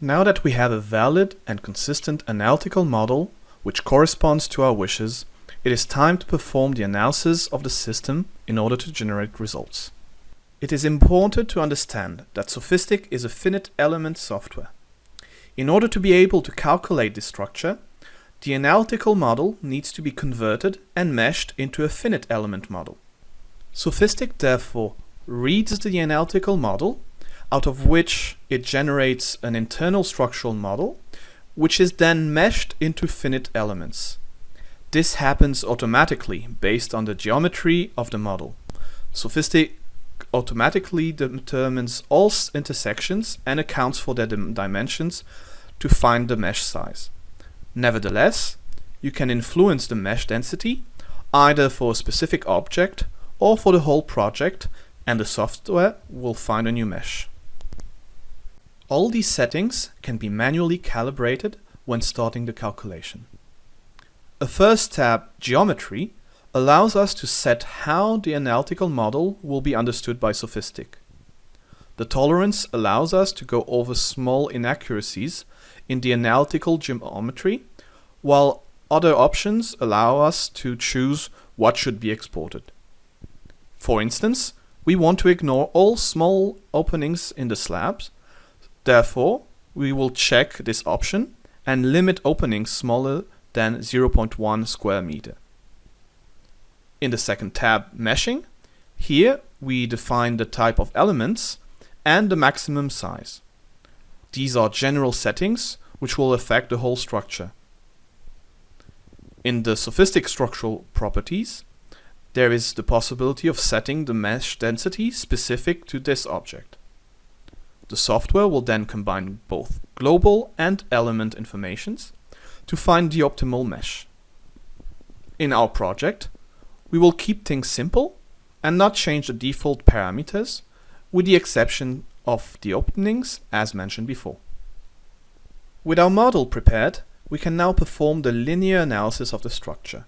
Now that we have a valid and consistent analytical model which corresponds to our wishes, it is time to perform the analysis of the system in order to generate results. It is important to understand that SOFiSTiK is a finite element software. In order to be able to calculate this structure, the analytical model needs to be converted and meshed into a finite element model. SOFiSTiK therefore reads the analytical model, out of which it generates an internal structural model, which is then meshed into finite elements. This happens automatically based on the geometry of the model. SOFiSTiK automatically determines all intersections and accounts for their dimensions to find the mesh size. Nevertheless, you can influence the mesh density either for a specific object or for the whole project, and the software will find a new mesh. All these settings can be manually calibrated when starting the calculation. A first tab, Geometry, allows us to set how the analytical model will be understood by SOFiSTiK. The tolerance allows us to go over small inaccuracies in the analytical geometry, while other options allow us to choose what should be exported. For instance, we want to ignore all small openings in the slabs. Therefore, we will check this option and limit openings smaller than 0.1 square meter. In the second tab, Meshing, here we define the type of elements and the maximum size. These are general settings which will affect the whole structure. In the SOFiSTiK structural properties, there is the possibility of setting the mesh density specific to this object. The software will then combine both global and element informations to find the optimal mesh. In our project, we will keep things simple and not change the default parameters, with the exception of the openings as mentioned before. With our model prepared, we can now perform the linear analysis of the structure.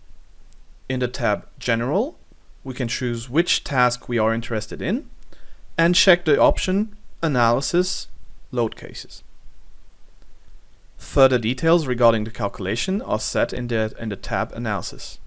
In the tab General, we can choose which task we are interested in and check the option Analysis Load Cases. Further details regarding the calculation are set in the tab Analysis.